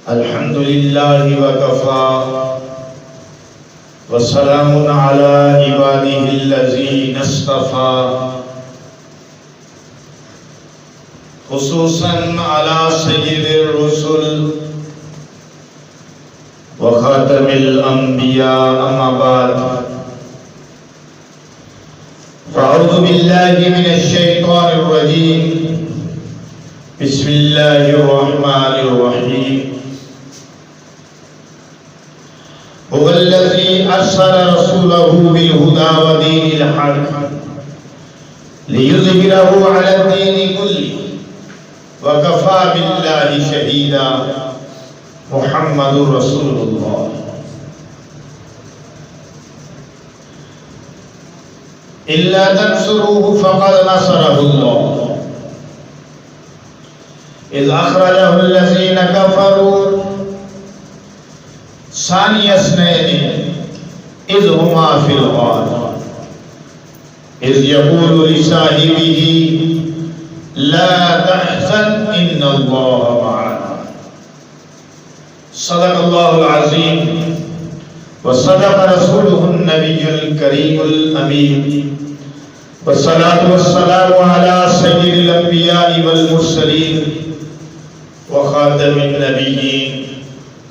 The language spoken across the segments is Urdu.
الحمد لله وكفى وسلام على عباده الذين اصطفى خصوصا على سيد الرسل وخاتم الأنبياء أما بعد فأعوذ بالله من الشيطان الرجيم بسم الله الرحمن الرحيم هو الذي أرسل رسوله بالهدى ودين الحق ليظهره على الدين كله وكفى بالله شهيدا محمد رسول الله إلا تنصروه فقد نصره الله إذ أخرجه الذين كفروا ثاني اثنين إذ هما في الغار إذ يقول لصاحبه لا تحزن إن الله معنا صدق الله العظيم وصدق رسوله النبي الكريم الأمين والصلاة والسلام على سيد الأنبياء والمرسلين وخاتم النبيين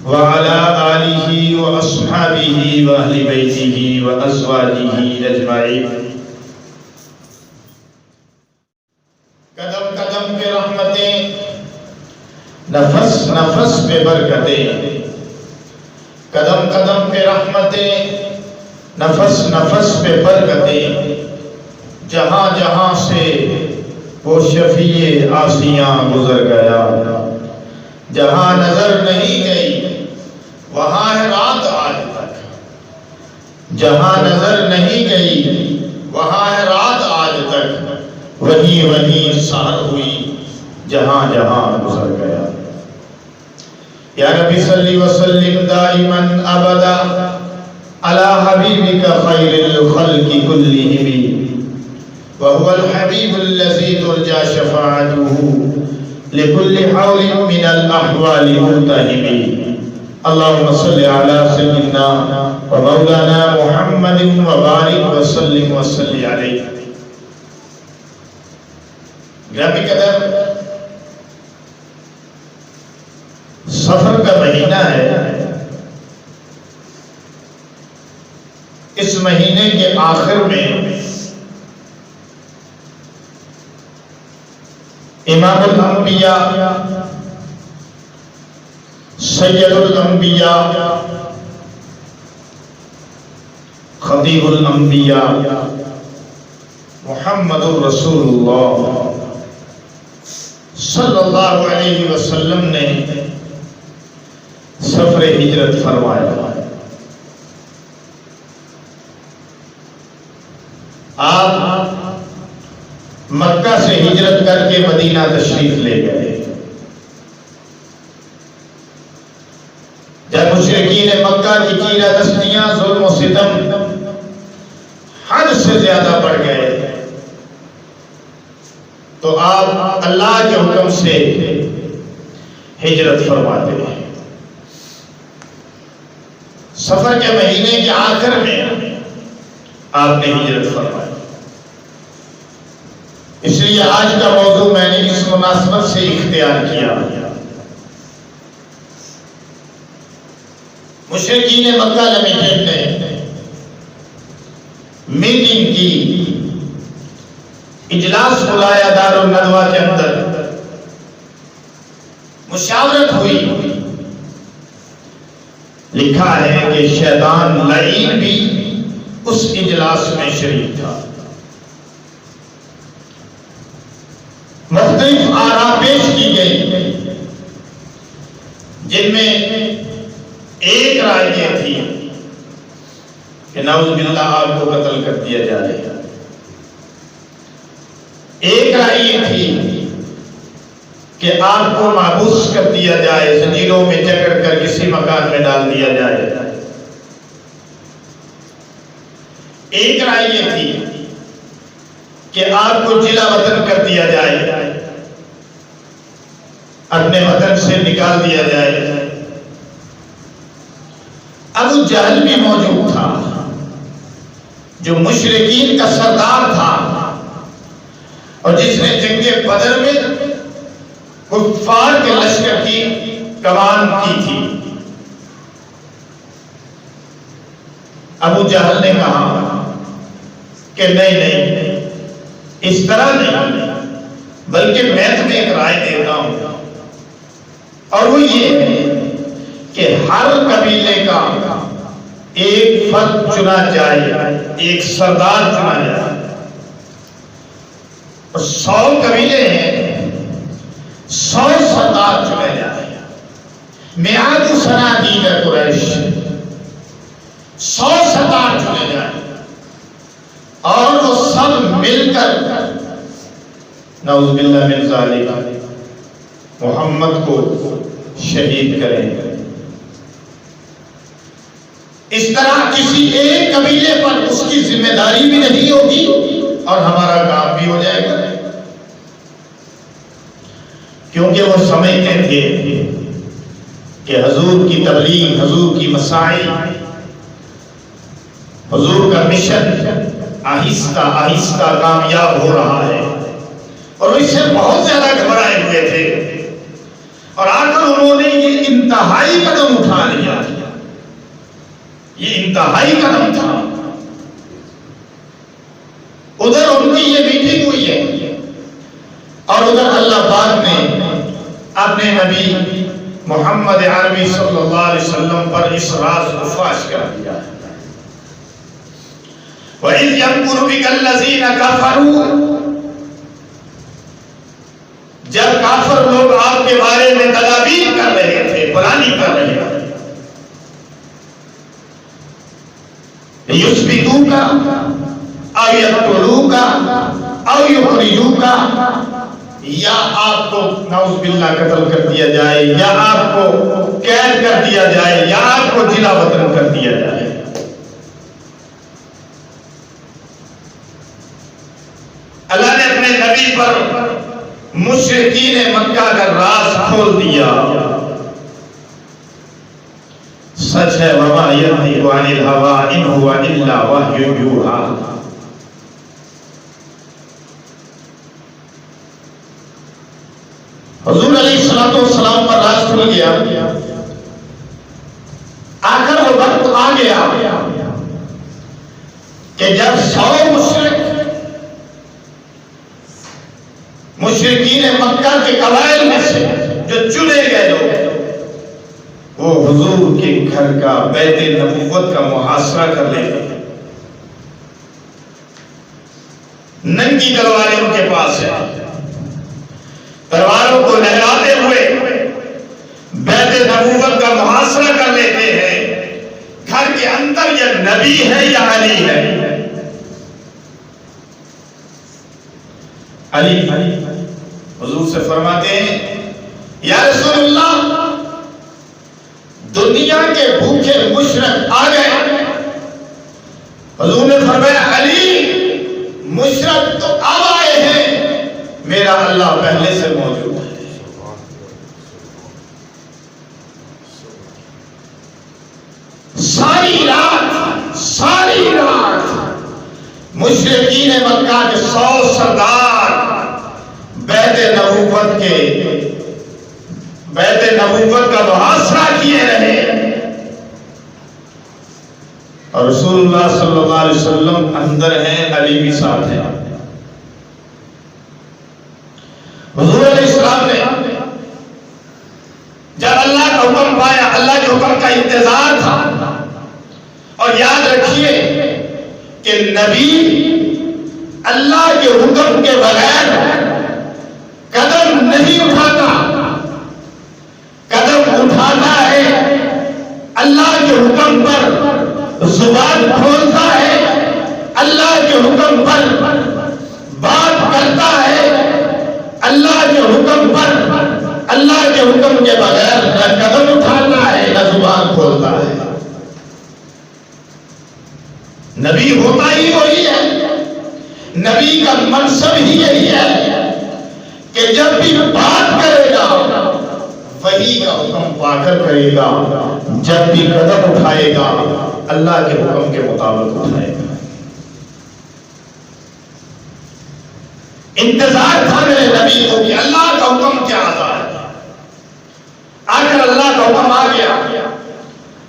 وعلى آله وأصحابه وأهل بيته وأزواجه أجمعين قدم قدم پہ رحمتیں نفس نفس پہ برکتیں قدم قدم پہ رحمتیں نفس نفس پہ برکتیں جہاں جہاں سے وہ شفیع آسیاں گزر گیا جہاں نظر نہیں گئی وہاں ہے رات آج تک جہاں نظر نہیں گئی وہاں ہے رات آج تک وہیں وہیں سحر ہوئی جہاں جہاں گزر گیا یا نبی صلی وسلم دائما ابدا علی حبیبک خیر الخلق کلہم وهو الحبیب الذی ترجى شفاعته لكل حول من الاحوال ملتهم اللهم صل على سيدنا ومولانا محمد وبارك وسلم وصل عليه گرامی قدر سفر کا مہینہ ہے اس مہینے کے آخر میں امام الانبیاء سید الانبیاء خطیب الانبیاء محمد رسول اللہ صلی اللہ علیہ وسلم نے سفر ہجرت فرمایا آپ مکہ سے ہجرت کر کے مدینہ تشریف لے گئے جب مشرکین مکہ کی چیرہ دستیاں ظلم و ستم حد سے زیادہ بڑھ گئے تو آپ اللہ کے حکم سے ہجرت فرماتے ہیں سفر کے مہینے کے آخر میں آپ نے ہجرت فرمائی اس لیے آج کا موضوع میں نے اس مناسبت سے اختیار کیا مشرکین مکہ لمیٹڈ نے میٹنگ کی اجلاس بلایا دار الندوہ کے اندر مشاورت ہوئی لکھا ہے کہ شیطان لعین بھی اس اجلاس میں شریک تھا مختلف آراء پیش کی گئی جن میں ایک رائے یہ تھی کہ نعوذ باللہ آپ کو قتل کر دیا جائے ایک رائے یہ تھی کہ آپ کو محبوس کر دیا جائے زنجیروں میں جکڑ کر کسی مکان میں ڈال دیا جائے ایک رائے یہ تھی کہ آپ کو جلا وطن کر دیا جائے اپنے وطن سے نکال دیا جائے۔ ابو جہل بھی موجود تھا جو مشرکین کا سردار تھا اور جس نے جنگ بدر میں کفار کے لشکر کی کمان کی تھی۔ ابو جہل نے کہا کہ نہیں، اس طرح نہیں، بلکہ میں تمہیں ایک رائے دیتا ہوں، اور وہ یہ ہے کہ ہر قبیلے کا ایک فرد چنا جائے، ایک سردار چنا جائے، اور 100 قبیلے ہیں، 100 سردار چنے جائے، میعاد صنادید قریش، 100 سردار چنے جائے، اور وہ سب مل کر نعوذ باللہ من ذالک محمد کو شہید کریں۔ اس طرح کسی ایک قبیلے پر اس کی ذمہ داری بھی نہیں ہوگی اور ہمارا کام بھی ہو جائے گا، کیونکہ وہ سمجھتے تھے کہ حضور کی تبلیغ، حضور کی مسائل، حضور کا مشن آہستہ آہستہ کامیاب ہو رہا ہے، اور اس سے بہت زیادہ گھبرائے ہوئے تھے، اور آ کر انہوں نے یہ انتہائی قدم اٹھا لیا، یہ انتہائی قدم تھا۔ ادھر ان کی یہ میٹنگ ہوئی ہے، اور ادھر اللہ پاک نے اپنے نبی محمد عربی صلی اللہ علیہ وسلم پر اس راز کو فاش کر دیا ہے۔ وَإِذْ يَمْكُرُ بِكَ الَّذِينَ كَفَرُوا، جب کافر لوگ آپ کے بارے میں تدابیر کر رہے تھے، پلانی کر رہے تھے، يُثْبِتُوكَ أَوْ يَقْتُلُوكَ أَوْ يُخْرِجُوكَ، یا آپ کو نعوذ باللہ قتل کر دیا جائے، یا آپ کو قید کر دیا جائے، یا آپ کو جلا وطن کر دیا جائے۔ اللہ نے اپنے نبی پر مشرکین مکہ کا راز کھول دیا۔ سچ ہے وما ينطق عن الهوى ان هو الا وحی یوحی، حضور علیہ الصلوۃ والسلام پر راز کھل گیا۔ آخر وہ وقت آ گیا کہ جب 100 مشرکین مکہ کے قبائل میں سے جو چنے گئے لوگ، وہ حضور کے گھر کا، بیت نبوت کا محاصرہ کر لے گئے۔ ننگی تلواریں ان کے پاس ہیں، تلواروں کو لہراتے ہوئے بیت نبوت کا محاصرہ کر لیتے ہیں۔ گھر کے اندر یہ نبی ہے یا علی ہے؟ علی حضور سے فرماتے ہیں یا رسول اللہ، دنیا کے بھوکے مشرک آ گئے۔ حضور نے فرمایا علی، مشرک تو اب آئے ہیں، میرا اللہ پہلے سے موجود ہے۔ ساری رات مشرکین مکہ کے 100 سردار بیت نبوت کا محاصرہ کیے رہے، اور رسول اللہ صلی اللہ علیہ وسلم اندر ہیں، علی بھی ساتھ ہیں۔ حضور علیہ السلام نے جب اللہ کا حکم پایا، اللہ کے حکم کا انتظار تھا، اور یاد رکھیے کہ نبی اللہ کے حکم کے بغیر قدم نہیں اٹھاتا، قدم اٹھاتا ہے اللہ کے حکم پر، زبان کھولتا ہے اللہ کے حکم پر، بات کرتا ہے اللہ کے حکم پر، اللہ کے حکم کے بغیر نہ قدم اٹھاتا ہے نہ زبان کھولتا ہے۔ نبی ہوتا ہی وہی ہے، نبی کا منصب ہی یہی ہے کہ جب بھی بات کرے گا وحی کا حکم پا کر کرے گا، جب بھی قدم اٹھائے گا اللہ کے حکم کے مطابق اٹھائے گا۔ انتظار تھا میرے نبی کو کہ اللہ کا حکم کیا آتا ہے۔ آخر اللہ کا حکم آ گیا۔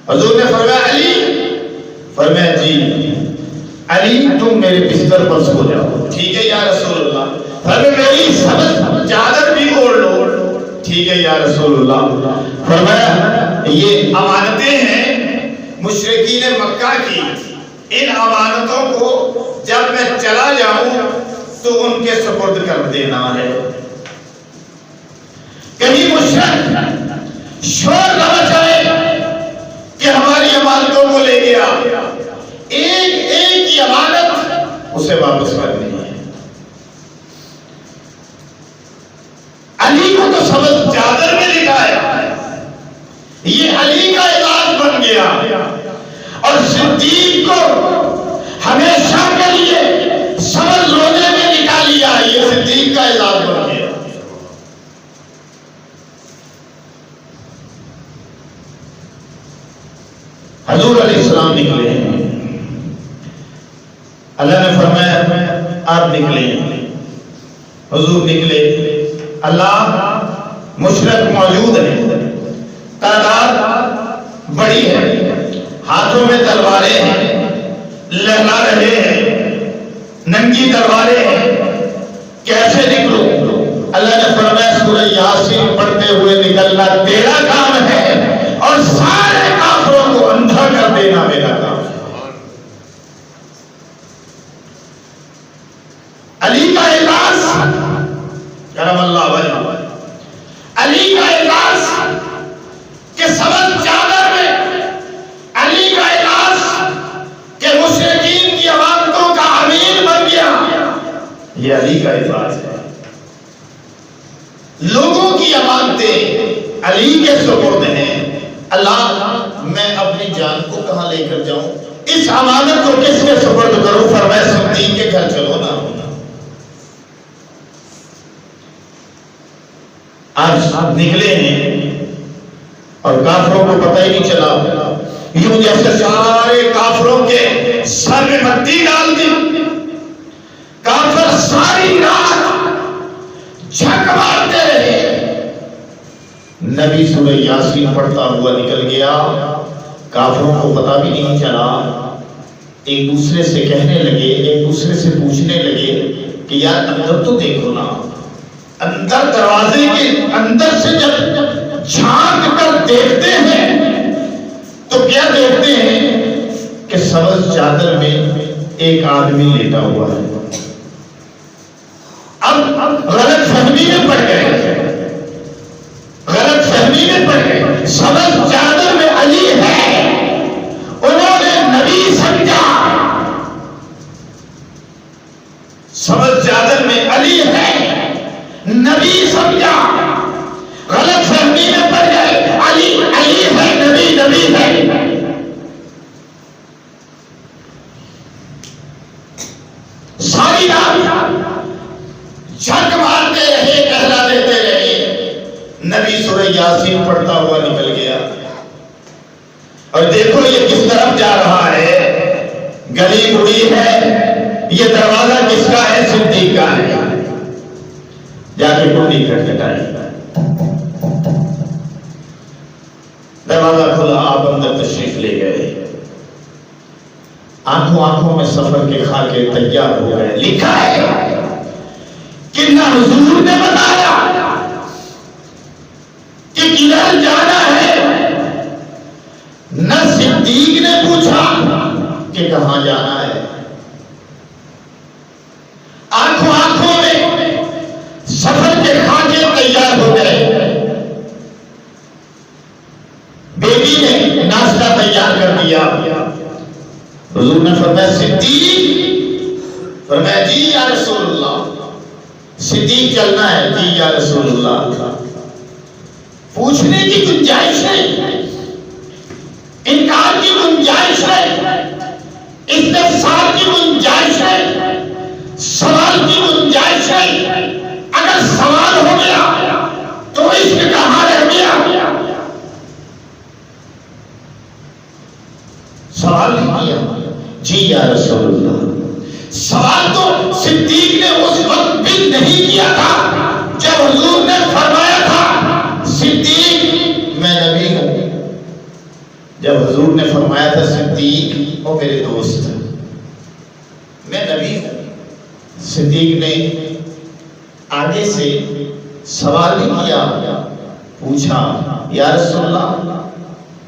حضور نے فرمایا علی، فرمایا جی علی تم میرے بستر پر سو جاؤ۔ ٹھیک ہے یا رسول اللہ۔ فرمایا میری سبز چادر بھی اوڑھ لو۔ ٹھیک ہے یا رسول اللہ۔ فرمایا یہ امانتیں ہیں مشرکین مکہ کی، ان امانتوں کو جب میں چلا جاؤں تو ان کے سپرد کر دینا ہے، کہیں مشرک شور نہ مچائے کہ ہماری امانتوں کو لے گیا۔ ایک ایک کی امانت اسے واپس کرنی ہے۔ علی کو تو سبز چادر میں لٹایا، یہ علی کا اعزاز بن گیا، اور صدیق کو ہمیشہ کے لیے سبز روزے میں لٹا لیا، یہ صدیق کا اعزاز بن گیا۔ حضور علیہ السلام نکلے ہیں، اللہ نے فرمایا آپ نکلے، حضور نکلے، اللہ مشرک موجود ہے، تعداد بڑی ہے، ہاتھوں میں تلواریں ہیں، لہرا رہے ہیں، ننگی تلواریں ہیں، کیسے نکلو؟ اللہ نے فرمایا سورہ یاسین پڑھتے ہوئے نکلنا تیرا کام ہے، اور سارے کافروں کو اندھا کر دینا میرا کام ہے۔ علی کا اعزاز کرم اللہ وجہ، علی کا اعزاز کہ سبز چادر میں، علی کا اعزاز کہ مشرکین کی امانتوں کا امین بن گیا، یہ علی کا اعزاز ہے۔ لوگوں کی امانتیں علی کے سپرد ہیں۔ اللہ میں اپنی جان کو کہاں لے کر جاؤں، اس امانت کو کس کے سپرد کروں؟ فرمایا صدیق کے گھر چلو نا۔ آج نکلے ہیں اور کافروں کو پتہ ہی نہیں چلا، یوں جیسے سارے کافروں کے سر میں مٹی ڈال دی، کافر ساری رات جھک مارتے رہے، نبی سورہ یاسین پڑھتا ہوا نکل گیا، کافروں کو پتہ بھی نہیں چلا، ایک دوسرے سے کہنے لگے، ایک دوسرے سے پوچھنے لگے کہ یار اندر تو دیکھو نا، اندر دروازے کے اندر سے جب جھانک کر دیکھتے ہیں تو کیا دیکھتے ہیں کہ سبز چادر میں ایک آدمی لیٹا ہوا ہے۔ اب غلط فہمی میں پڑ گئے، غلط فہمی میں پڑ گئے، سبز چادر میں علی ہے، انہوں نے نبی سمجھا، سبز چادر میں علی ہے نبی سمجھا، غلط فہمی میں پڑ گئے، علی علی ہے، نبی نبی ہے۔ ساری رات جھک مارتے رہے، کہلا دیتے رہے، نبی سورہ یاسین پڑھتا ہوا نکل گیا، اور دیکھو یہ کس طرف جا رہا ہے، گلی بڑی ہے، یہ دروازہ کس کا ہے؟ صدیق کا ہے، جا کے کنڈی کھٹکھٹائی، دروازہ کھلا، آپ اندر تشریف لے گئے، آنکھوں آنکھوں میں سفر کے خاکے تیار ہو گئے۔ لکھا ہے کہ نہ حضور نے بتایا کہ کدھر جانا ہے، نہ صدیق نے پوچھا کہ کہاں جانا ہے، آنکھوں آنکھوں میں سفر کے خاکے تیار ہو گئے، بیٹی نے ناشتہ تیار کر دیا، حضور نے فرمایا صدیق، فرمایا جی یا رسول اللہ، صدیق چلنا ہے، جی یا رسول اللہ، پوچھنے کی گنجائش ہے، انکار کی گنجائش ہے، استفسار کی گنجائش ہے، سوال کی گنجائش ہے، اگر سوال ہو گیا تو عشق کہاں رہ گیا؟ او میرے دوست میں نبی ہوں۔ صدیق نے آگے سے سوال نہیں کیا، پوچھا یا رسول اللہ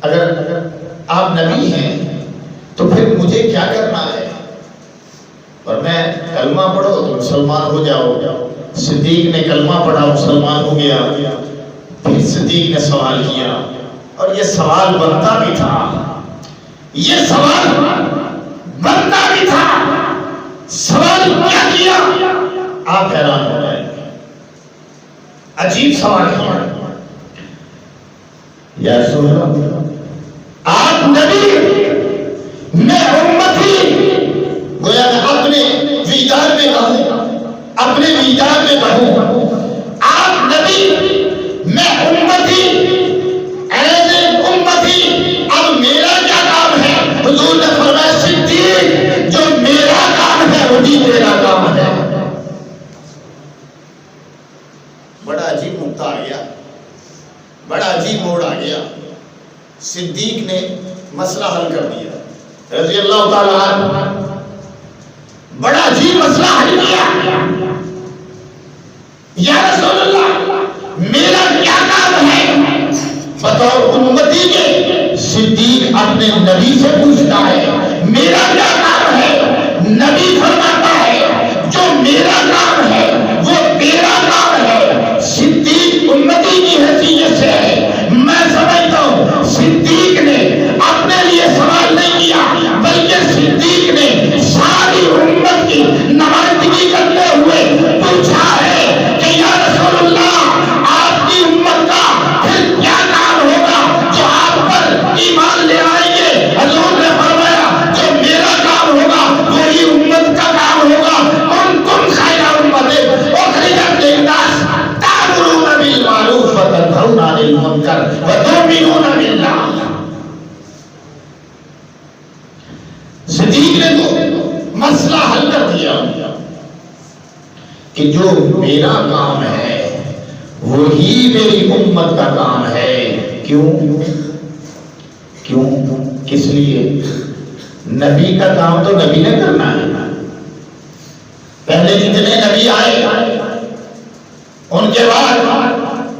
اگر آپ نبی ہیں تو پھر مجھے کیا کرنا ہے؟ اور میں کلمہ پڑھو تو مسلمان ہو جاؤ۔ صدیق نے کلمہ پڑھا، مسلمان ہو گیا۔ پھر صدیق نے سوال کیا، اور یہ سوال بنتا بھی تھا، یہ سوال بنتا بھی تھا۔ سوال کیا کیا آپ حیران ہو جائیں گے، عجیب سوال کیا۔ یا رسول اللہ آپ نبی، میں امتی، گویا میں اپنے وجدان میں کہوں، اپنے وجدان میں کہوں آپ نبی، میں امتی، ایز اے امتی، اب میرا کیا کام ہے؟ حضور نے فرمایا صدیق جو میرا کام ہے وہی تیرا کام ہے۔ بڑا عجیب نقطہ آ گیا، بڑا عجیب موڑ آ گیا۔ صدیق نے مسئلہ حل کر دیا رضی اللہ تعالیٰ عنہ، بڑا عجیب مسئلہ حل کیا۔ یا رسول اللہ میرا کیا کام ہے؟ بطور امتی کے صدیق اپنے نبی سے پوچھتا ہے میرا کیا کام ہے؟ نبی فرماتا ہے جو میرا کام ہے وہ تیرا کام ہے۔ صدیق امتی کی حیثیت سے ہے، میں سمجھتا ہوں صدیق نے اپنے لیے سوال نہیں کیا، بلکہ صدیق نے ساری امت کی نمائندگی کرتے ہوئے پوچھا ہے کہ یا رسول اللہ آپ کی امت کا پھر کیا کام ہوگا جو آپ پر ایمان لے آئیں گے؟ حضور نے فرمایا جو میرا کام ہوگا وہی امت کا کام ہوگا۔ کنتم خیر امت اخرجت للناس تأمرون بالمعروف وتنهون عن المنکر وتؤمنون باللہ۔ صدیق نے تو مسئلہ حل کر دیا کہ جو میرا کام ہے وہی میری امت کا کام ہے۔ کیوں؟ کس لیے؟ نبی کا کام تو نبی نے کرنا ہے۔ پہلے جتنے نبی آئے ان کے بعد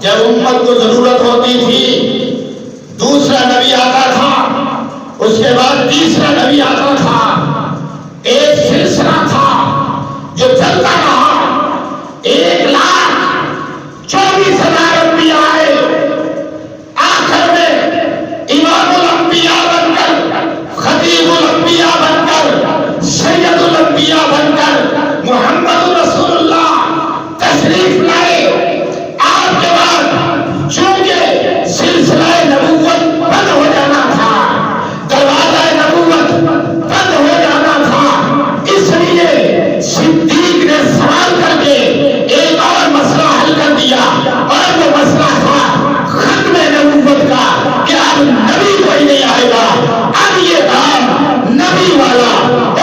جب امت کو ضرورت ہوتی تھی دوسرا نبی آتا تھا، اس کے بعد تیسرا نبی آتا تھا، ایک سلسلہ تھا جو چلتا رہا۔ 1,24,000 انبیاء آئے، آخر میں امام الانبیاء بن کر، خطیب الانبیاء بن کر، سید الانبیاء بن کر محمد رسول اللہ تشریف لائے۔ آپ کے بعد چونکہ سلسلہ نبوت بند ہو جانا تھا، دروازہ نبوت بند ہو جانا تھا، اس لیے صدیق نے سوال کر کے ایک اور مسئلہ حل کر دیا، اور وہ مسئلہ تھا ختم نبوت کا کہ اب نبی کوئی نہیں آئے گا، اب یہ کام نبی والا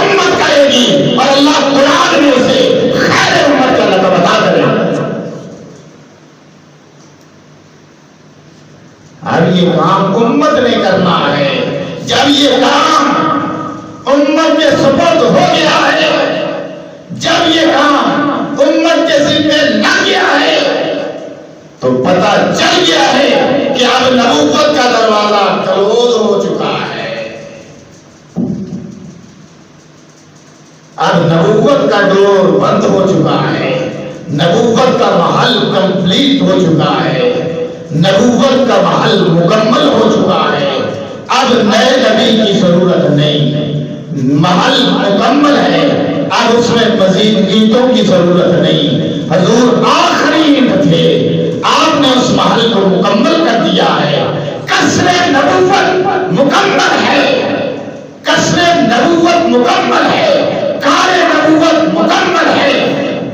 امت کرے گی، اور اللہ قرآن میں اسے خیر امت کا لقب عطا کرے گا۔ اب یہ کام امت نے کرنا ہے۔ جب یہ کام امت کے سپرد ہو گیا ہے، جب یہ کام امت کے ذمہ لگ گیا ہے، تو پتہ چل گیا ہے کہ اب نبوت کا دروازہ کلوز ہو چکا ہے، اب نبوت کا ڈور بند ہو چکا ہے، نبوت کا محل کمپلیٹ ہو چکا ہے، نبوت کا محل مکمل ہو چکا ہے۔ اب نئے نبی کی ضرورت نہیں، محل مکمل ہے، اب اس میں مزید گیتوں کی ضرورت نہیں۔ حضور آخری تھے، آپ نے اس محل کو مکمل کر دیا ہے۔ قصر نبوت مکمل ہے، قصر نبوت مکمل ہے، کار نبوت مکمل ہے،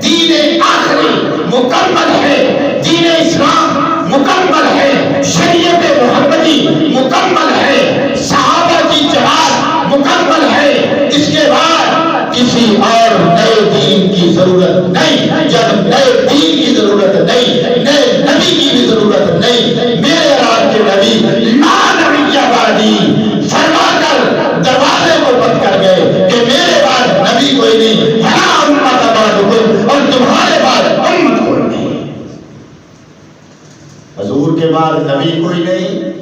دین آخری مکمل ہے، دین اسلام مکمل ہے، شریعت محمدی مکمل ہے، صحابہ کی جماعت مکمل ہے۔ اس کے بعد کسی اور نئے دین کی ضرورت نہیں۔ جب نئے دین کی ضرورت نہیں، نئے نبی کی بھی ضرورت نہیں، میرے رات کے نبی لا نبی آبادی فرما کر دروازے کو کے بعد نبی کوئی نہیں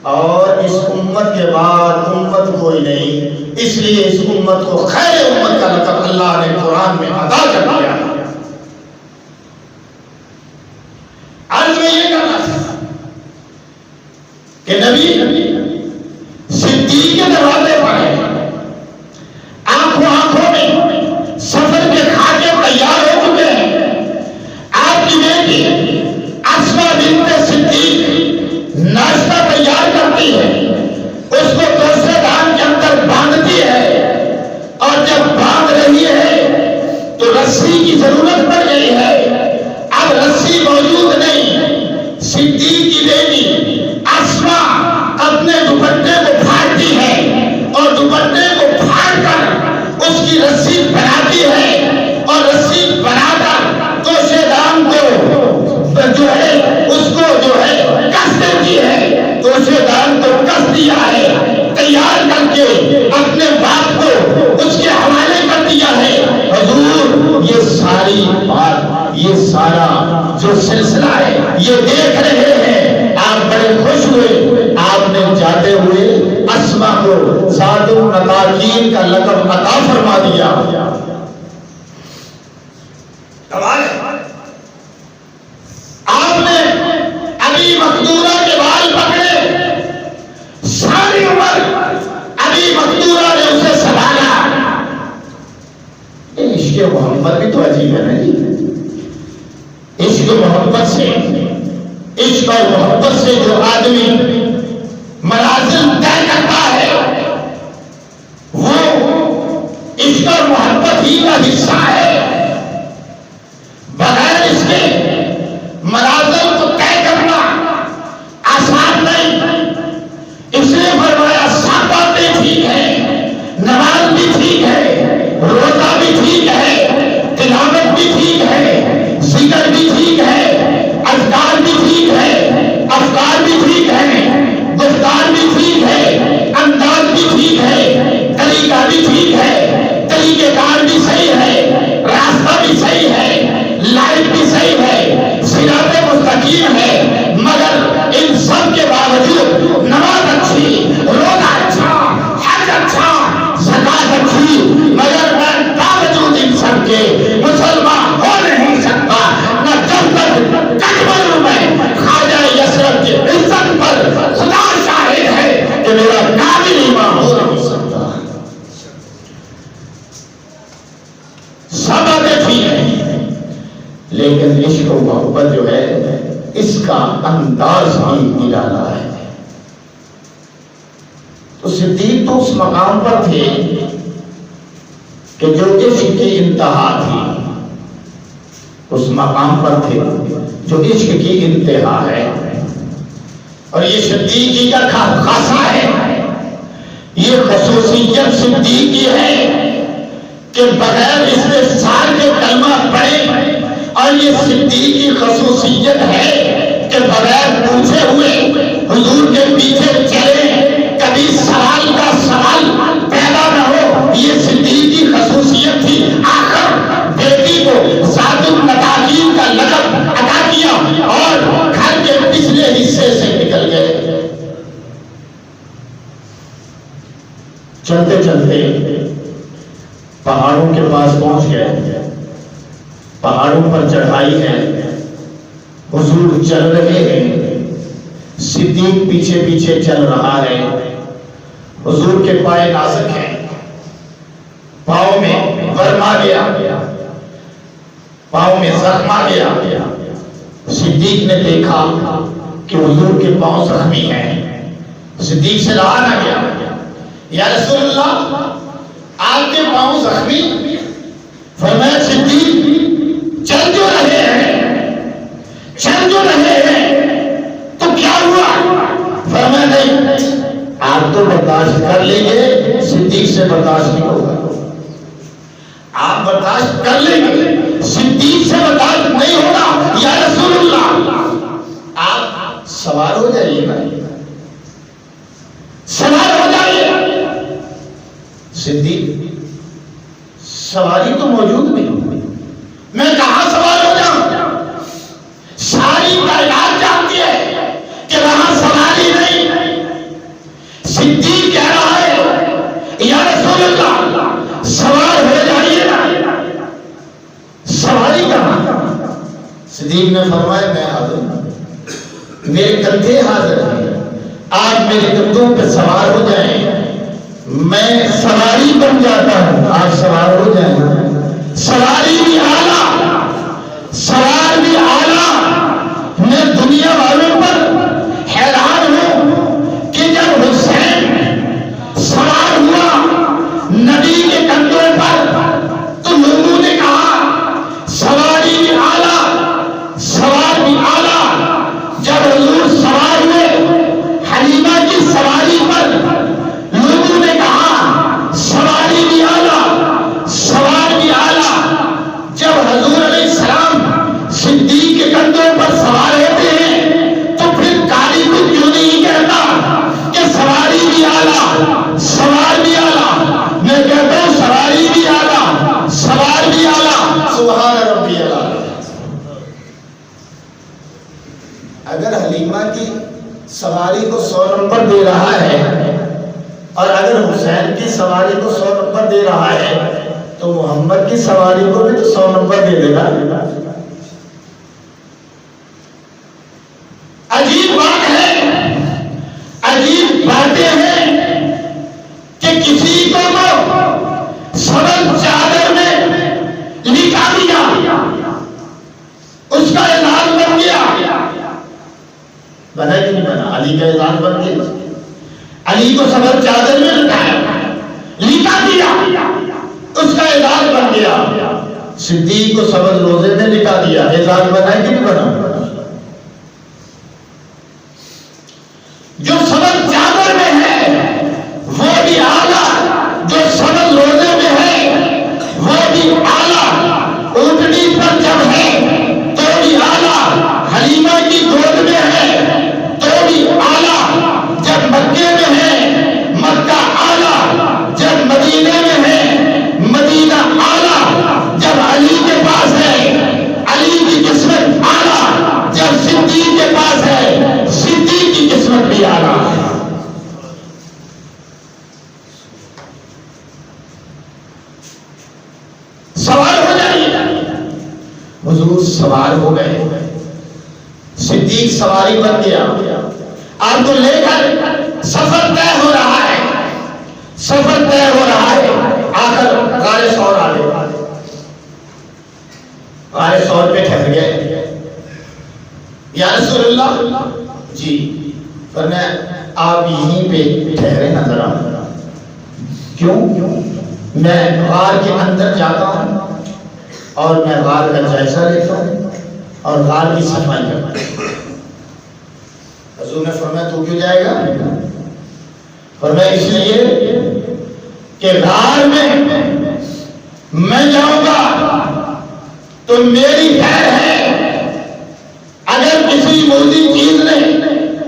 اور اس امت کے بعد امت کوئی نہیں، اس لیے اس امت کو خیر امت کا لقب اللہ نے قرآن میں عطا کر دیا۔ آج میں یہ کہنا چاہتا ہوں کہ نبی صدیق کے دروازے پر ہے، آنکھوں میں سفر کے کھاتے تیار ہو چکے ہیں۔ آپ کی بیٹی اسماء بنت صدیق ناشتہ تیار کرتی ہے، اس کو دوسرے دان کے اندر باندھتی ہے، اور جب باندھ رہی ہے تو رسی کی ضرورت پڑ گئی ہے، اب رسی موجود نہیں، صدیق کی بیٹی اسماء اپنے دوپٹے کو پھاڑتی ہے اور دوپٹے کو پھاڑ کر اس کی رسی بناتی ہے، اور رسی بنا کر دوسرے دان کو جو ہے اس کو جو ہے کس دیتی ہے، دوسرے دان کو کس دیا ہے، تیار کر کے اپنے باپ کو اس کے حوالے کر دیا ہے۔ حضور یہ ساری بات، یہ سارا جو سلسلہ ہے یہ دیکھ رہے ہیں، آپ بڑے خوش ہوئے، آپ نے جاتے ہوئے اسماء کو ذات النطاقین کا لقب عطا فرما دیا۔ آپ نے ابی مخدورہ کے بال پکڑے، ساری عمر ابی مخدورہ نے اسے سنبھالا۔ عشق محبت بھی تو عجیب ہے نا جی، عشق محبت سے، عشق اور محبت سے جو آدمی منازل طے کرتا ہے وہ عشق اور محبت ہی کا حصہ ہے، بغیر اس کے منازل کو طے کرنا آسان نہیں۔ اس نے فرمایا سب باتیں ٹھیک ہے، نماز بھی ٹھیک ہے، روزہ بھی ٹھیک ہے، تلاوت بھی ٹھیک ہے، ذکر بھی ٹھیک ہے، اذکار بھی ٹھیک ہے، افکار بھی ٹھیک ہے، گفتار بھی ٹھیک ہے، انداز بھی ٹھیک ہے، طریقہ بھی ٹھیک ہے، طریقہ کار بھی صحیح ہے، راستہ بھی صحیح ہے، لائٹ بھی صحیح ہے، صراط مستقیم ہے، مگر ان سب کے باوجود نماز اچھی، روزہ اچھا، حج اچھا، زکات اچھی، مگر میں باوجود ان سب کے مسلمان ہو نہیں سکتا۔ نہ جب تک کٹمل میں خواجہ یسرف کی عزت پر خدا شاہد ہے کہ میرا کامل ایمان ہو نہیں سکتا۔ سب باتیں ٹھیک ہیں لیکن عشق و محبت جو ہے اس کا انداز بھی نرالا ہے۔ تو صدیق تو اس مقام پر تھے کہ جو عشق کی انتہا تھی، اس مقام پر تھے جو عشق کی انتہا ہے، اور یہ صدیقی کا خاصہ ہے، یہ خصوصیت صدیقی ہے کہ بغیر استفسار کے کلمہ پڑھے، اور یہ صدیقی خصوصیت ہے کہ بغیر پوچھے ہوئے حضور کے پیچھے چلے، کبھی سوال کا سوال پیدا نہ ہو، یہ صدیقی خصوصیت تھی۔ آخر بیٹی کو ذات النطاقین کا لقب عطا کیا اور گھر کے پچھلے حصے سے نکل گئے۔ چلتے چلتے پہاڑوں کے پاس پہنچ گئے، پہاڑوں پر چڑھائی ہے، حضور چل رہے ہیں، صدیق پیچھے پیچھے چل رہا ہے، حضور کے پائے نازک ہیں، پاؤں میں ورم آ گیا، پاؤں میں زخم آ گیا۔ صدیق نے دیکھا کہ حضور کے پاؤں زخمی ہیں، صدیق سے لعان آ گیا، یا رسول اللہ آپ کے پاؤں زخمی؟ فرمایا صدیق چل جو رہے ہیں، چل جو رہے ہیں تو کیا ہوا؟ فرمایا نہیں، آپ تو برداشت کر لیں گے، صدیق سے برداشت نہیں ہوگا۔ آپ برداشت کر لیں گے، صدیق سے برداشت نہیں ہوگا۔ یا رسول اللہ آپ سوار ہو جائیے گا، سوار ہو جائیے۔ صدیق سواری تو موجود نہیں، میں کہاں سوار ہو جاؤں؟ ساری کائنات جانتی ہے صدیق نے فرمایا میں حاضر ہوں، میرے کندھے حاضر ہیں، آپ میرے کندھوں پہ سوار ہو جائیں، میں سواری بن جاتا ہوں، آپ سوار ہو جائیں۔ سواری بھی اعلیٰ، سوار بھی اعلیٰ۔ میں دنیا والوں پر حیران ہوں کہ جب حسین سوار ہوا نبی کے کندھوں پر تو لوگوں نے کہا سواری بھی اعلیٰ، سوار بھی اعلیٰ۔ جب حضور سوار ہوئے حلیمہ کی سواری پر لوگوں نے کہا سواری بھی اعلیٰ، سوار بھی اعلیٰ۔ جب حضور علیہ السلام صدیق کے کندھوں پر سوار ہوتے ہیں تو پھر قاری کو کیوں نہیں کہتا کہ سواری بھی اعلیٰ، سوار بھی اعلیٰ؟ میں کہتا ہوں سواری بھی اعلیٰ، سوار بھی اعلیٰ۔ سبحان ربی اعلیٰ۔ اگر حلیمہ کی سواری کو 100 نمبر دے رہا ہے اور اگر حسین کی سواری کو 100 نمبر دے رہا ہے تو محمد کی سواری کو بھی تو 100 نمبر دے دے گا۔ عجیب بات ہے، عجیب باتیں ہیں کہ کسی کو سبل چادر میں لکھا دیا، اس کا اعزاز بن گیا۔ بنا کہ نہیں بنا؟ علی کا اعزاز بن گیا، علی کو سبل چادر میں لکھا دیا، اس کا اعزاز بن گیا۔ صدیق کو سبل روزے میں لکھا دیا، اعزاز بنا کہ نہیں بنا؟ جو سبل چادر میں ہے وہ بھی اعلیٰ، جو سبل روزے میں ہے وہ بھی اعلیٰ۔ اونٹنی پر جب ہے تو بھی اعلیٰ، حلیمہ کی گود میں ہے تو بھی اعلیٰ، جب مکے میں ہے مکہ اعلیٰ، جب مدینے میں ہے مدینہ اعلیٰ، جب علی کے پاس ہے علی کی قسمت اعلیٰ، جب صدیق کے پاس ہے صدیق کی قسمت بھی اعلیٰ ہے۔ سوار ہو جائیے۔ حضور سوار ہو گئے، صدیق سواری بن گیا، آپ کو لے کر سفر طے ہو رہا ہے، سفر طے ہو رہا ہے۔ آخر غار ثور آ گئے، غار ثور پہ ٹھہر گئے۔ یا رسول اللہ جی، فرمایا آپ یہیں پہ ٹھہرے نا ذرا۔ کیوں؟ میں غار کے اندر جاتا ہوں اور میں غار کا جائزہ لیتا ہوں اور غار کی صفائی کرتا ہوں۔ حضور نے فرمایا تو کیوں جائے گا؟ فرمایا اس لیے کہ غار میں میں جاؤں گا تو میری خیر ہے، اگر کسی موذی چیز نے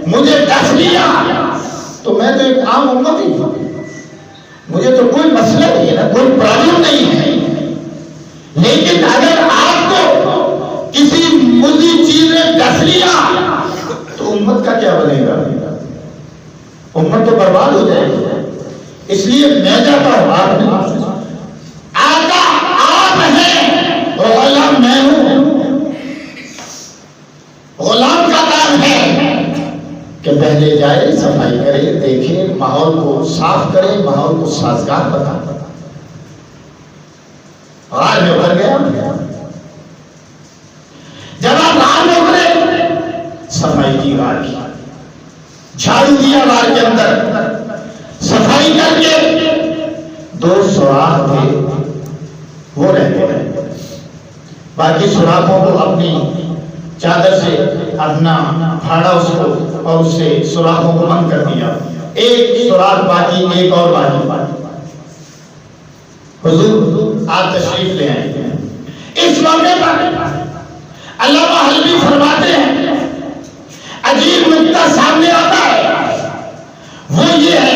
مجھے ڈس لیا تو میں تو ایک عام امت ہی ہوں، مجھے تو کوئی مسئلہ نہیں ہے نا، کوئی پرابلم نہیں ہے۔ لیکن اگر آپ کو کسی موذی چیز نے ڈس لیا تو امت کا کیا بنے گا؟ امت تو برباد ہو جائے گی۔ اس لیے میں جاتا ہوں، آپ نہیں۔ آقا آپ ہیں، غلام میں ہوں۔ غلام کا کام ہے کہ پہلے جائے، صفائی کرے، دیکھے، ماحول کو صاف کرے، ماحول کو سازگار بتا۔ غار میں اتر گیا، جب آپ غار میں اترے صفائی کی، غار کی جھاڑو دیا، غار کے اندر صفائی کر کے 2 سوراخ تھے وہ رہتے رہے، باقی سوراخوں کو اپنی چادر سے اپنا پھاڑا اس کو اور اس سے سوراخوں کو بند کر دیا۔ ایک سوراخ باقی، ایک اور باقی۔ حضور آپ تشریف لے آئے۔ اس موقع پر علامہ حلبی فرماتے ہیں عجیب نکتہ سامنے آتا ہے، وہ یہ ہے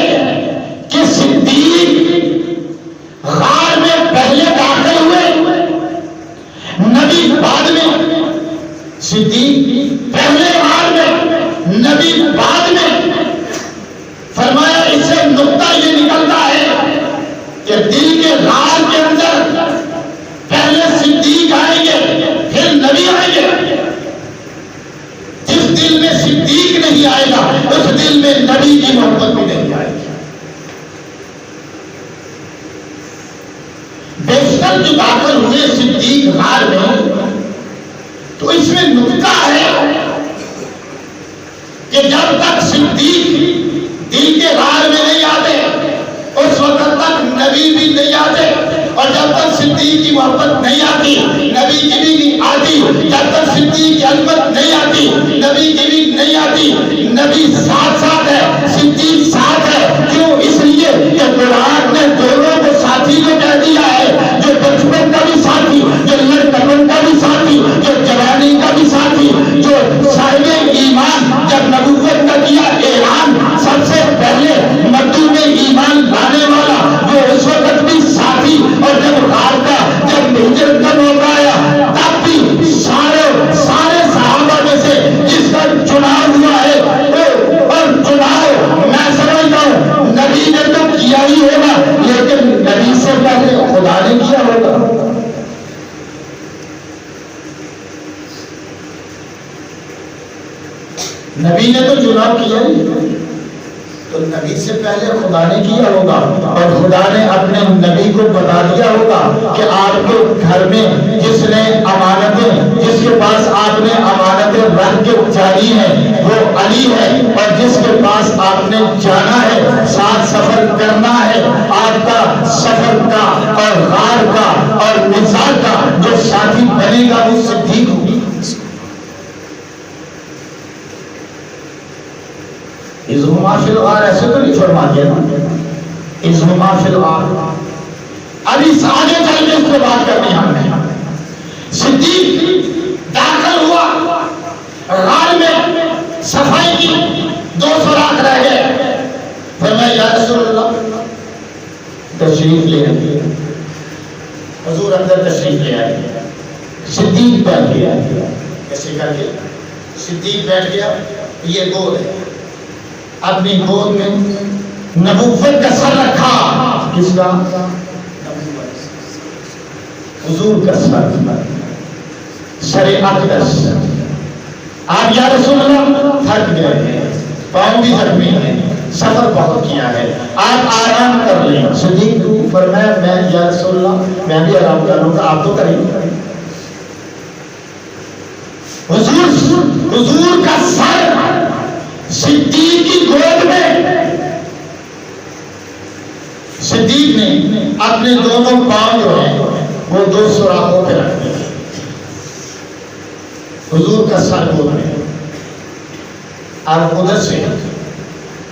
کہ صدیق غار میں پہلے داخل ہوئے، نبی بعد میں۔ صدیق پہلے غار میں، نبی بعد میں۔ فرمایا اس سے نکتہ یہ نکلتا ہے کہ دل کے غار کے اندر پہلے صدیق آئیں گے، پھر نبی آئیں گے۔ نہیں آئے گا، اس دل میں نبی کی محبت بھی نہیں آئے گی۔ بیشتر جو داخل ہوئے صدیق غار میں، تو اس میں نکتہ ہے کہ جب تک صدیق دل کے غار میں نہیں آتے اس وقت تک نبی بھی نہیں آتے، اور جب تک صدیق کی محبت نہیں آتی نبی کی بھی نہیں آتی، جب تک صدیق کی علمت نہیں آتی نبی کی بھی نہیں آتی۔ نبی ساتھ ساتھ ہے، صدیق ساتھ ہے، کیوں؟ اس لیے کہ قرآن نے دونوں کو ساتھی کو کہہ دیا ہے، جو بچپن کا بھی ساتھی، جو لڑکپن کا بھی ساتھی، جو جوانی کا بھی ساتھی، جو صاحب ایمان جب نبوت کا کیا اعلان سب سے پہلے مدعو میں ایمان لانے والا وہ اس وقت بھی ساتھی، اور جب غار کا جب ہجرت کا موقع آیا تب بھی سارے صحابہ میں سے جس کا چناؤ ہوا ہے، اور چناؤ میں سمجھتا ہوں نبی نے تو کیا ہی ہوگا، لیکن نبی سے پہلے خدا نے کیا ہوگا۔ نبی نے تو چناؤ کیا ہی، تو نبی سے پہلے خدا نے کیا ہوگا، اور خدا نے اپنے نبی کو بتا دیا ہوگا کہ آپ کے گھر میں جس نے امانتیں، جس کے پاس آپ نے امانتیں رکھ کے جاری ہیں وہ علی ہے، اور جس کے پاس آپ نے جانا ہے، ساتھ سفر کرنا ہے، آپ کا سفر کا اور غار کا اور نزاع کا جو ساتھی بنے گا وہ صدیق ہوگی۔ اِذْهُمَا فِي الْغَارِ ایسے تو نہیں فرما دیا نا، اِذْهُمَا فِي الْغَارِ۔ اب اس آگے چل کے اس سے بات کرنی ہم نے۔ صدیق داخل ہوا غار میں، صفائی کی، 2 سوراخ رہ گئے، فرمایا یا رسول اللہ تشریف لے آئیے، حضور اندر تشریف لے آئیے۔ صدیق بیٹھ گیا، کیسے کر کے صدیق بیٹھ گیا، یہ گود ہے، اپنی گود میں نبوت کا سر رکھا، کس کا؟ حضور کا سر اقدس۔ آپ یا رسول اللہ تھک گئے ہیں، پاؤں بھی زخمی ہیں، سفر بہت کیا ہے، آپ آرام کر لیں۔ صدیق فرمایا میں یا رسول اللہ میں بھی آرام کر لوں گا، آپ تو کریں۔ حضور کا سر صدیق کی گود میں، صدیق نے اپنے دونوں پاؤں جو ہیں وہ 2 سوراخوں پہ رکھ دیے، حضور کا سر گود میں۔ اور ادھر سے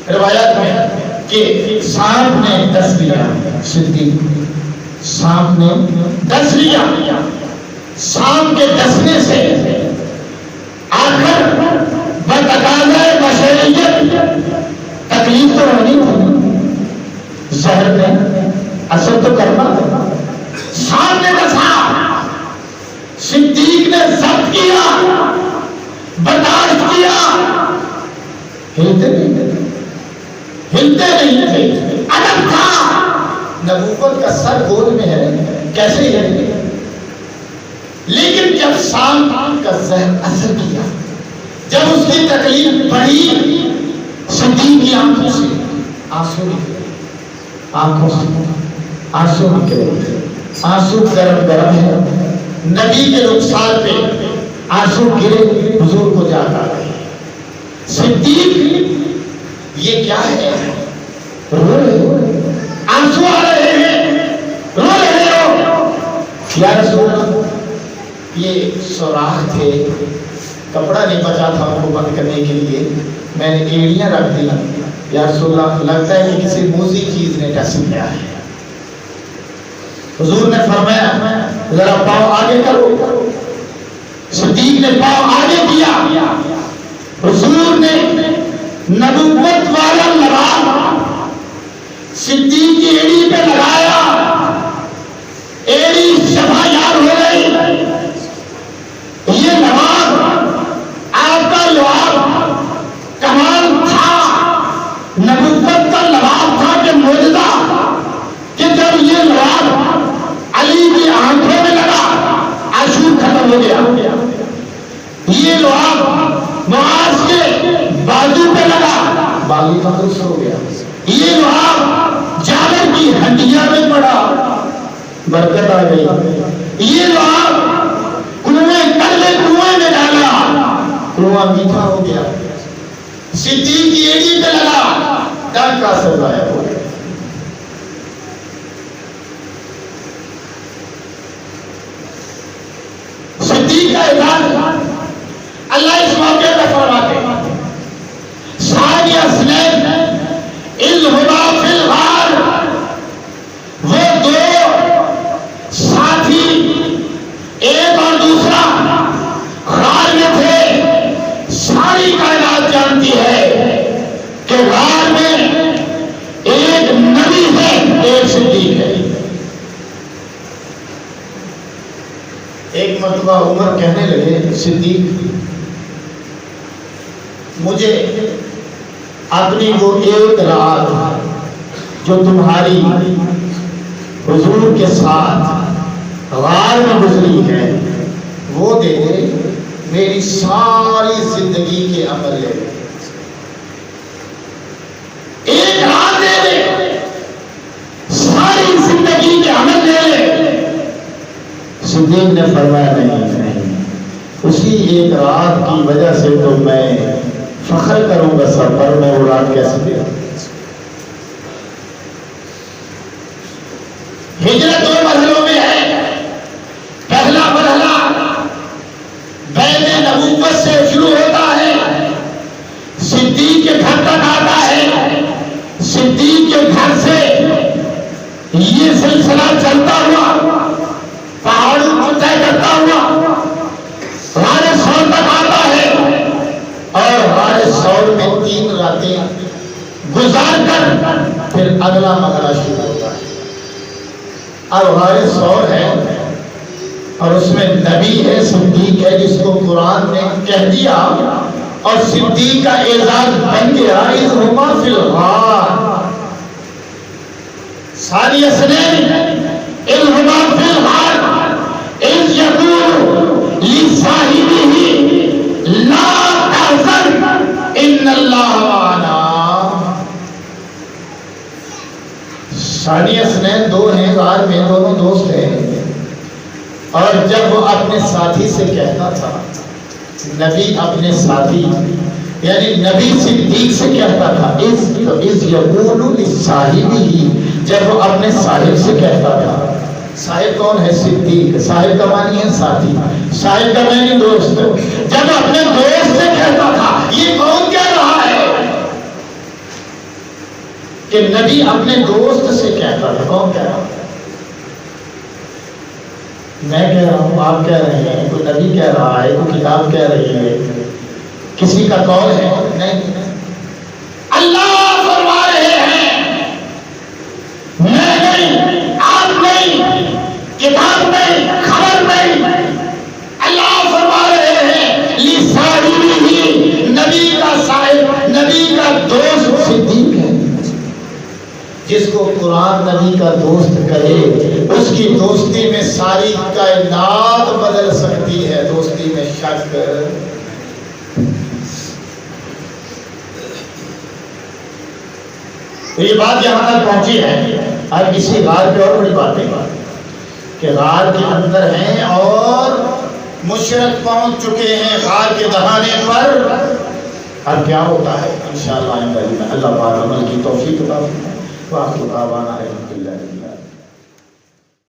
روایت میں کہ سانپ نے ڈس لیا، صدیق سانپ نے ڈس لیا، سانپ کے ڈسنے سے آخر بتقاضۂ بشریت تکلیف تو ہونی تھی، زہر نے اثر تو کرنا تھا، سانپ نے ڈسا، صدیق نے ضبط کیا، برداشت کیا، ہلتے نہیں تھے، ادب تھا، نبوت کا سر گود میں ہے، کیسے ہلیں گے؟ لیکن جب سانپ کا زہر اثر کیا، جب اس کی تکلیف بڑھی، صدیق کی آنکھوں سے آنسو نکلے، آنکھوں سے آنسو نکلے، آنسو گرم گرم ہے، نبی کے رخسار پہ آنسو گرے، حضور کو جاگ آ گئی۔ صدیق یہ کیا ہے؟ رو رہے، آنسو آ رہے ہیں، رو رہے ہو؟ یا رسول اللہ یہ سوراخ تھے، کپڑا نہیں بچا تھا ان کو بند کرنے کے لیے، میں نے ایڑیاں رکھ دی، یا رسول اللہ لگتا ہے کہ کسی موذی چیز نے ڈس لیا ہے۔ حضور نے فرمایا ذرا پاؤں آگے کرو، صدیق نے پاؤں آگے کیا، حضور نے نبوت والا لباس صدیق کی ایڑی پہ لگایا، ایڑی شفا یاب ہو گئی۔ یہ لباس آپ کا لباس کمال تھا، نبوت کا لباس تھا کہ معجزہ، کہ جب یہ لباس علی کی آنکھوں میں لگا آنسو ختم ہو گیا، یہ لباس معاذ کے بازو برکت آ گئی. یہ لوگ کنویں میں ڈالا, کنواں میٹھا ہو گیا. صدیق کی ایڑی پہ لگا, ڈانکا سے ضائع ہو گیا. صدیق کا اعزاز اللہ اس موقع پہ فرماتے ہیں, ثانی اثنین اذ ہما فی الغار, وہ دو ساتھی ایک اور دوسرا غار میں تھے. ساری کائنات جانتی ہے کہ غار میں ایک نبی ہے, ایک صدیق ہے. ایک مرتبہ عمر کہنے لگے, صدیق مجھے اپنی وہ ایک رات جو تمہاری حضور کے ساتھ غار میں گزری ہے وہ دے دے, میری ساری زندگی کے عمل لے دے. ایک رات دے دے, ساری زندگی کے عمل لے لے. صدیق نے فرمایا نہیں, اسی ایک رات کی وجہ سے تو میں فخر کروں گا سر پر, میں وہ رات کیسے دے. ہجرت دو مرحلوں میں ہے. پہلا مرحلہ بیعت نبوت سے شروع ہوتا ہے, صدیق کے گھر تک آتا ہے. صدیق کے گھر سے یہ سلسلہ چلتا ہوا پہاڑوں کو طے کرتا ہوا غار ثور تک آتا ہے, اور غار ثور میں 3 راتیں گزار کر پھر اگلا مرحلہ شروع ہوتا ہے. اب غار ثور ہے اور اس میں نبی ہے, صدیق ہے, جس کو قرآن نے کہہ دیا اور صدیق کا اعزاز بن گیا اذ ہما فی الغار. ثانی اثنین اذ ہما فی الغار اذ یقول لصاحبہ لا تحزن ان اللہ معنا. ثانی اثنین 2 ہیں غار میں, دونوں دوست ہیں, اور جب وہ اپنے ساتھی سے کہتا تھا, نبی اپنے ساتھی یعنی نبی صدیق سے کہتا تھا اذ یقول لصاحبہ, جب وہ اپنے صاحب سے کہتا تھا. صاحب کون ہے؟ صدیق. صاحب کا معنی ہے ساتھی, صاحب کا معنی دوست. جب اپنے دوست سے کہتا تھا, یہ کون کہہ رہا ہے کہ نبی اپنے دوست سے کہتا تھا. کون کہہ رہا ہے؟ میں کہہ رہا ہوں, آپ کہہ رہے ہیں, کوئی نبی کہہ رہا ہے, کوئی کتاب کہہ رہی ہے, کسی کا قول ہے؟ نہیں. اللہ فرما رہے ہیں, میں نہیں, آپ نہیں, کتاب نہیں, خبر نہیں. اللہ فرما رہے ہیں لصاحبہ, نبی کا صاحب, نبی کا دوست صدیق ہے. جس کو قرآن نبی کا دوست کہے اس کی دوستی میں ساری کائنات بدل سکتی ہے, دوستی میں شک. تو یہ بات یہاں تک پہنچی ہے. اب اسی غار پہ اور بڑی باتیں کہ غار کے اندر ہیں اور مشرک پہنچ چکے ہیں غار کے دہانے پر. اب کیا ہوتا ہے انشاءاللہ اللہ پاک عمل کی توفیق عطا فرمائے. واخر دعوانا